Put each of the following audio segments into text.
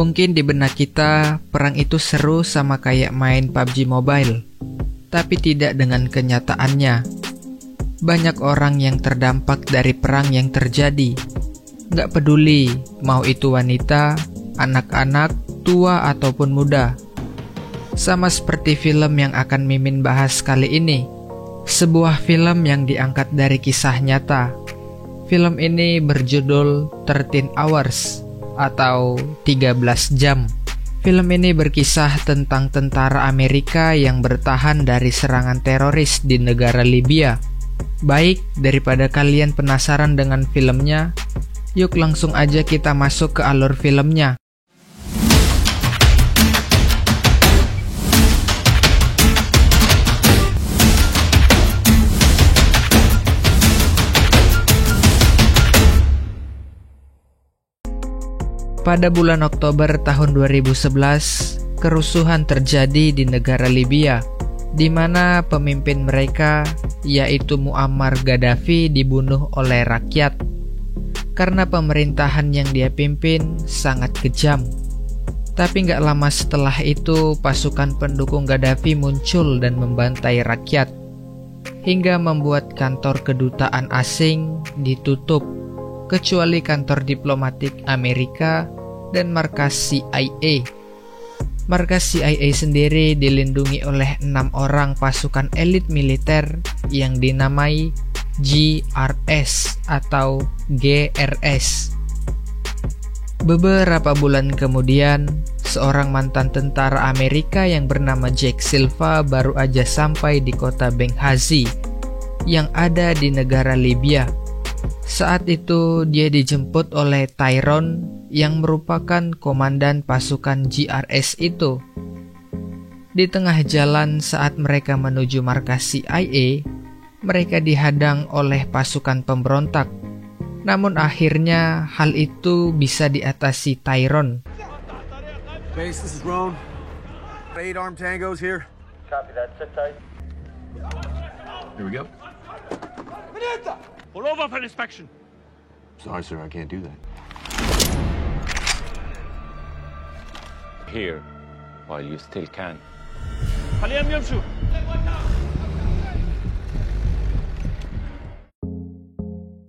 Mungkin di benak kita, perang itu seru sama kayak main PUBG Mobile, tapi tidak dengan kenyataannya. Banyak orang yang terdampak dari perang yang terjadi. Gak peduli, mau itu wanita, anak-anak, tua ataupun muda. Sama seperti film yang akan Mimin bahas kali ini. Sebuah film yang diangkat dari kisah nyata. Film ini berjudul 13 Hours atau 13 jam. Film ini berkisah tentang tentara Amerika yang bertahan dari serangan teroris di negara Libya. Baik, daripada kalian penasaran dengan filmnya, yuk langsung aja kita masuk ke alur filmnya. Pada bulan Oktober tahun 2011, kerusuhan terjadi di negara Libya, di mana pemimpin mereka, yaitu Muammar Gaddafi, dibunuh oleh rakyat karena pemerintahan yang dia pimpin sangat kejam. Tapi nggak lama setelah itu, pasukan pendukung Gaddafi muncul dan membantai rakyat, hingga membuat kantor kedutaan asing ditutup, kecuali kantor diplomatik Amerika dan markas CIA. Markas CIA sendiri dilindungi oleh 6 orang pasukan elit militer yang dinamai GRS atau GRS. Beberapa bulan kemudian, seorang mantan tentara Amerika yang bernama Jack Silva baru aja sampai di kota Benghazi yang ada di negara Libya. Saat itu dia dijemput oleh Tyrone yang merupakan komandan pasukan GRS itu. Di tengah jalan saat mereka menuju markas CIA, mereka dihadang oleh pasukan pemberontak. Namun akhirnya hal itu bisa diatasi Tyrone. Base, this is Roan. 8 armed tangos here. Copy that, sit tight. Here we go. Pull over for inspection. Sorry, sir, I can't do that. Here, while you still can. خليهم يمشوا.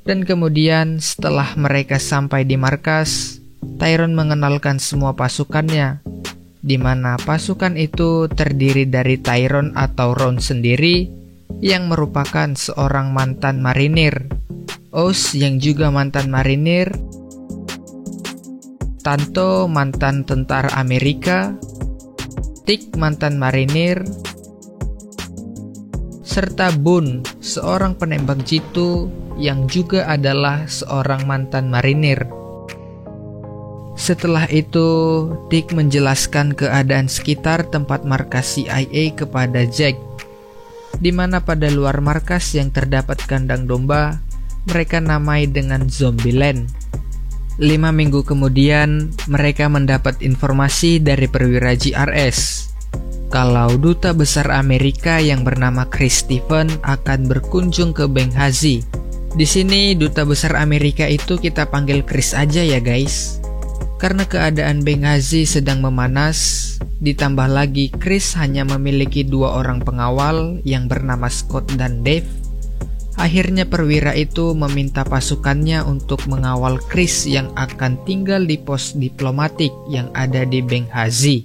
Dan kemudian setelah mereka sampai di markas, Tyrone mengenalkan semua pasukannya, di mana pasukan itu terdiri dari Tyrone atau Ron sendiri, yang merupakan seorang mantan marinir, Oz yang juga mantan marinir, Tanto mantan tentara Amerika, Tik mantan marinir, serta Boone seorang penembak jitu yang juga adalah seorang mantan marinir. Setelah itu, Dick menjelaskan keadaan sekitar tempat markas CIA kepada Jack, di mana pada luar markas yang terdapat kandang domba, mereka namai dengan Zombieland. 5 minggu kemudian, mereka mendapat informasi dari perwira GRS kalau duta besar Amerika yang bernama Chris Stephen akan berkunjung ke Benghazi. Di sini duta besar Amerika itu kita panggil Chris aja ya guys. Karena keadaan Benghazi sedang memanas, ditambah lagi Chris hanya memiliki 2 orang pengawal yang bernama Scott dan Dave. Akhirnya perwira itu meminta pasukannya untuk mengawal Chris yang akan tinggal di pos diplomatik yang ada di Benghazi.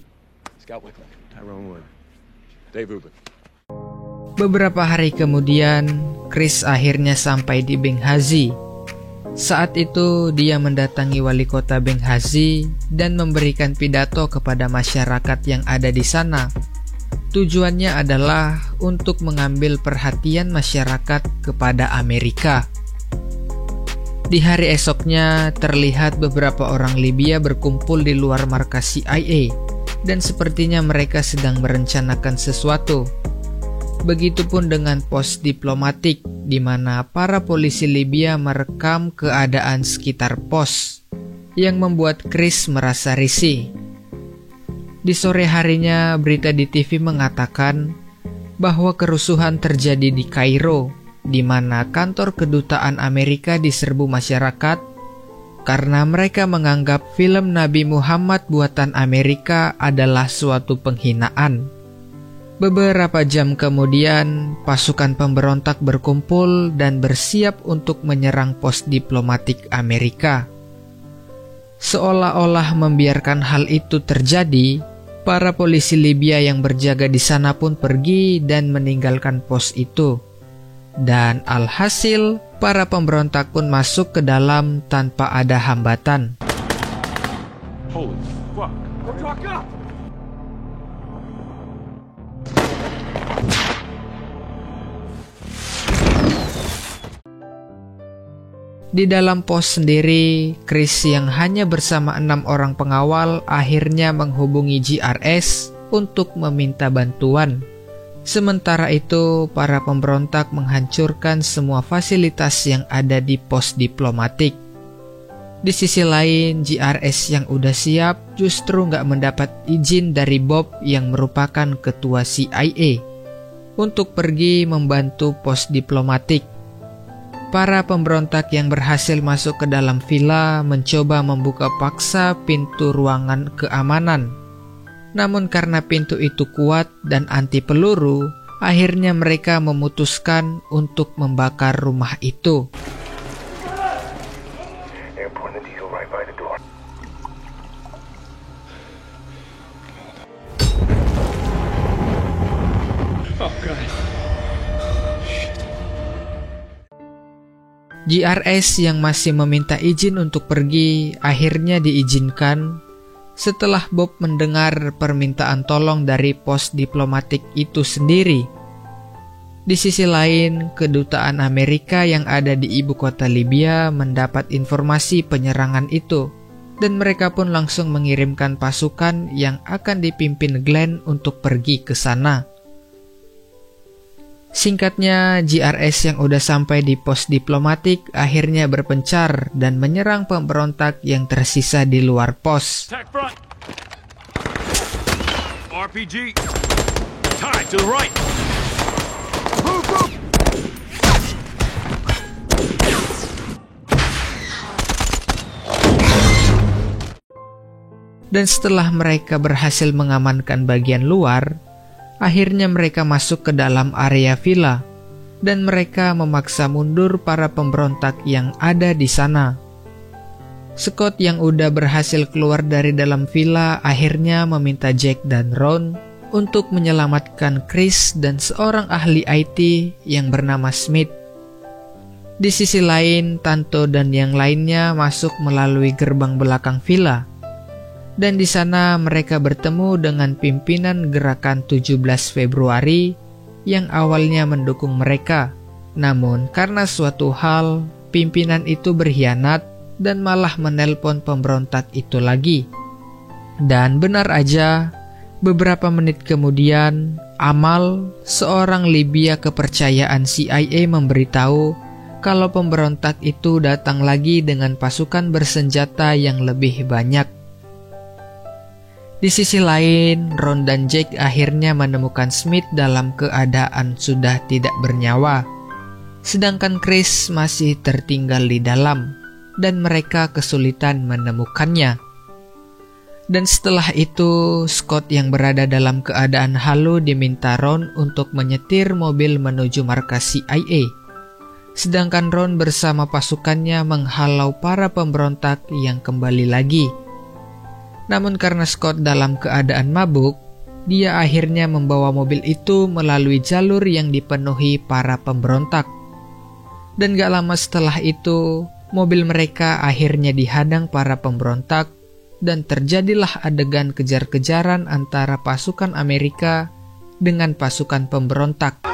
Beberapa hari kemudian, Chris akhirnya sampai di Benghazi. Saat itu dia mendatangi wali kota Benghazi dan memberikan pidato kepada masyarakat yang ada di sana. Tujuannya adalah untuk mengambil perhatian masyarakat kepada Amerika. Di hari esoknya terlihat beberapa orang Libya berkumpul di luar markas CIA dan sepertinya mereka sedang merencanakan sesuatu. Begitupun dengan pos diplomatik, di mana para polisi Libya merekam keadaan sekitar pos, yang membuat Chris merasa risih. Di sore harinya, berita di TV mengatakan bahwa kerusuhan terjadi di Kairo, di mana kantor kedutaan Amerika diserbu masyarakat karena mereka menganggap film Nabi Muhammad buatan Amerika adalah suatu penghinaan. Beberapa jam kemudian, pasukan pemberontak berkumpul dan bersiap untuk menyerang pos diplomatik Amerika. Seolah-olah membiarkan hal itu terjadi, para polisi Libya yang berjaga di sana pun pergi dan meninggalkan pos itu. Dan alhasil, para pemberontak pun masuk ke dalam tanpa ada hambatan. Holy fuck. Go truck up! Di dalam pos sendiri, Chris yang hanya bersama 6 orang pengawal akhirnya menghubungi GRS untuk meminta bantuan. Sementara itu, para pemberontak menghancurkan semua fasilitas yang ada di pos diplomatik. Di sisi lain, GRS yang udah siap justru nggak mendapat izin dari Bob yang merupakan ketua CIA untuk pergi membantu pos diplomatik. Para pemberontak yang berhasil masuk ke dalam villa mencoba membuka paksa pintu ruangan keamanan. Namun karena pintu itu kuat dan anti peluru, akhirnya mereka memutuskan untuk membakar rumah itu. GRS yang masih meminta izin untuk pergi akhirnya diizinkan setelah Bob mendengar permintaan tolong dari pos diplomatik itu sendiri. Di sisi lain, kedutaan Amerika yang ada di ibu kota Libya mendapat informasi penyerangan itu, dan mereka pun langsung mengirimkan pasukan yang akan dipimpin Glenn untuk pergi ke sana. Singkatnya, GRS yang udah sampai di pos diplomatik akhirnya berpencar dan menyerang pemberontak yang tersisa di luar pos. Attack front. RPG. Tie to the right. Move, move. Dan setelah mereka berhasil mengamankan bagian luar, akhirnya mereka masuk ke dalam area villa, dan mereka memaksa mundur para pemberontak yang ada di sana. Scott yang udah berhasil keluar dari dalam villa akhirnya meminta Jack dan Ron untuk menyelamatkan Chris dan seorang ahli IT yang bernama Smith. Di sisi lain, Tanto dan yang lainnya masuk melalui gerbang belakang villa. Dan di sana mereka bertemu dengan pimpinan gerakan 17 Februari yang awalnya mendukung mereka. Namun karena suatu hal, pimpinan itu berkhianat dan malah menelpon pemberontak itu lagi. Dan benar aja, beberapa menit kemudian, Amal, seorang Libya kepercayaan CIA memberitahu kalau pemberontak itu datang lagi dengan pasukan bersenjata yang lebih banyak. Di sisi lain, Ron dan Jack akhirnya menemukan Smith dalam keadaan sudah tidak bernyawa. Sedangkan Chris masih tertinggal di dalam, dan mereka kesulitan menemukannya. Dan setelah itu, Scott yang berada dalam keadaan halu diminta Ron untuk menyetir mobil menuju markas CIA. Sedangkan Ron bersama pasukannya menghalau para pemberontak yang kembali lagi. Namun karena Scott dalam keadaan mabuk, dia akhirnya membawa mobil itu melalui jalur yang dipenuhi para pemberontak. Dan gak lama setelah itu, mobil mereka akhirnya dihadang para pemberontak dan terjadilah adegan kejar-kejaran antara pasukan Amerika dengan pasukan pemberontak.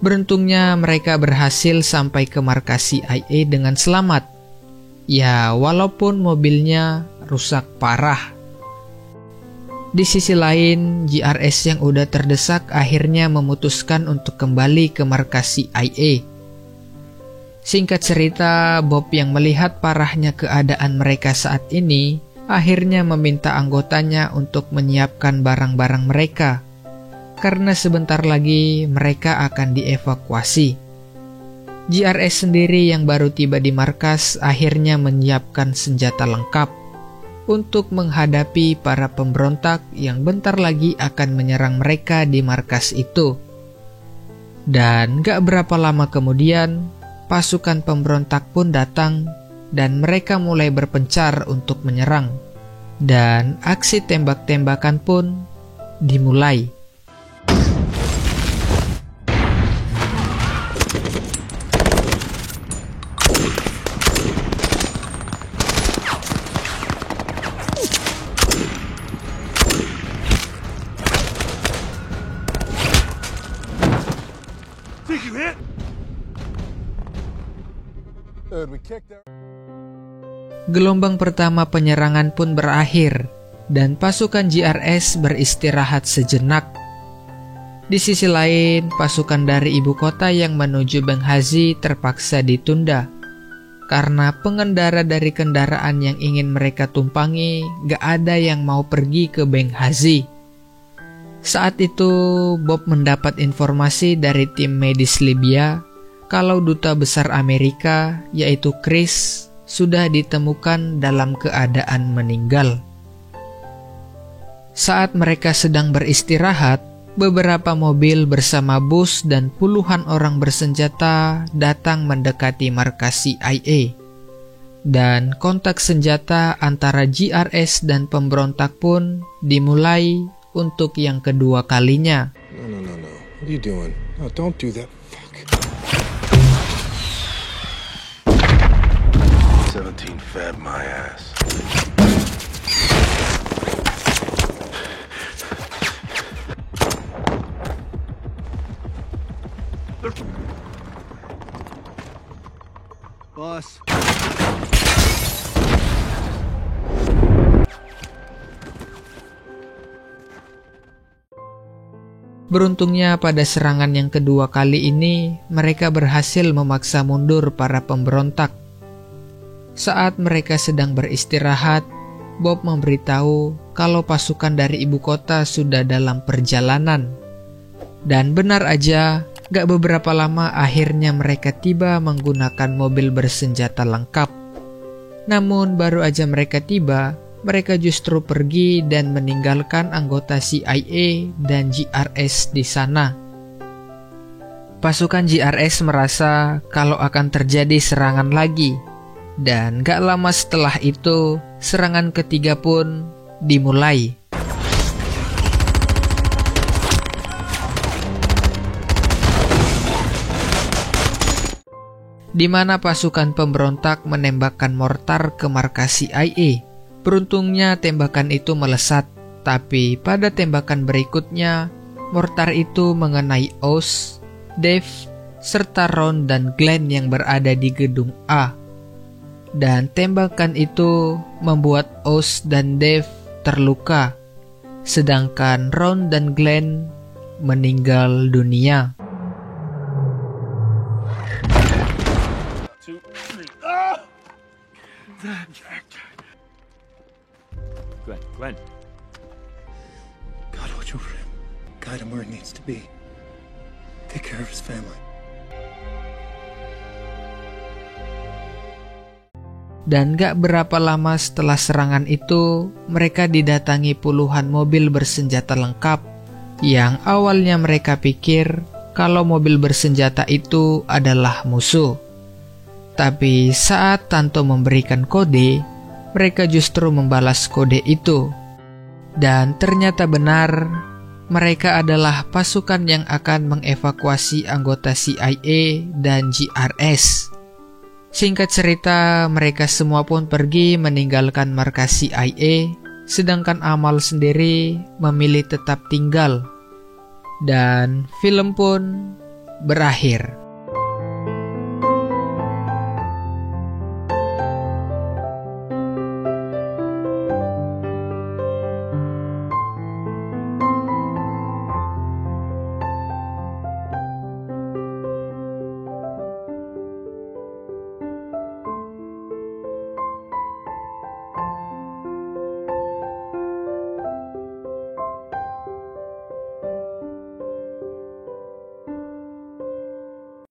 Beruntungnya mereka berhasil sampai ke markas CIA dengan selamat. Ya, walaupun mobilnya rusak parah. Di sisi lain, GRS yang udah terdesak akhirnya memutuskan untuk kembali ke markas CIA. Singkat cerita, Bob yang melihat parahnya keadaan mereka saat ini, akhirnya meminta anggotanya untuk menyiapkan barang-barang mereka, karena sebentar lagi mereka akan dievakuasi. GRS sendiri yang baru tiba di markas akhirnya menyiapkan senjata lengkap untuk menghadapi para pemberontak yang bentar lagi akan menyerang mereka di markas itu. Dan gak berapa lama kemudian, pasukan pemberontak pun datang dan mereka mulai berpencar untuk menyerang. Dan aksi tembak-tembakan pun dimulai. Gelombang pertama penyerangan pun berakhir dan pasukan GRS beristirahat sejenak. Di sisi lain, pasukan dari ibu kota yang menuju Benghazi terpaksa ditunda karena pengendara dari kendaraan yang ingin mereka tumpangi gak ada yang mau pergi ke Benghazi. Saat itu, Bob mendapat informasi dari tim medis Libya kalau duta besar Amerika, yaitu Chris, sudah ditemukan dalam keadaan meninggal. Saat mereka sedang beristirahat, beberapa mobil bersama bus dan puluhan orang bersenjata datang mendekati markas CIA. Dan kontak senjata antara GRS dan pemberontak pun dimulai untuk yang kedua kalinya. No. What are you doing? No, don't do that. Fuck. 17 fed my ass. Boss. Beruntungnya pada serangan yang kedua kali ini, mereka berhasil memaksa mundur para pemberontak. Saat mereka sedang beristirahat, Bob memberitahu kalau pasukan dari ibu kota sudah dalam perjalanan. Dan benar aja, gak beberapa lama akhirnya mereka tiba menggunakan mobil bersenjata lengkap. Namun baru aja mereka tiba, mereka justru pergi dan meninggalkan anggota CIA dan GRS di sana. Pasukan GRS merasa kalau akan terjadi serangan lagi, dan gak lama setelah itu serangan ketiga pun dimulai. Di mana pasukan pemberontak menembakkan mortar ke markas CIA. Beruntungnya tembakan itu melesat, tapi pada tembakan berikutnya, mortar itu mengenai Oz, Dave, serta Ron dan Glenn yang berada di gedung A. Dan tembakan itu membuat Oz dan Dave terluka, sedangkan Ron dan Glenn meninggal dunia. Glenn. God, watch over him. Guide him where he needs to be. Take care of his family. Dan gak berapa lama setelah serangan itu, mereka didatangi puluhan mobil bersenjata lengkap yang awalnya mereka pikir kalau mobil bersenjata itu adalah musuh. Tapi saat Tanto memberikan kode, mereka justru membalas kode itu. Dan ternyata benar, mereka adalah pasukan yang akan mengevakuasi anggota CIA dan GRS. Singkat cerita, mereka semua pun pergi meninggalkan markas CIA, sedangkan Amal sendiri memilih tetap tinggal. Dan film pun berakhir.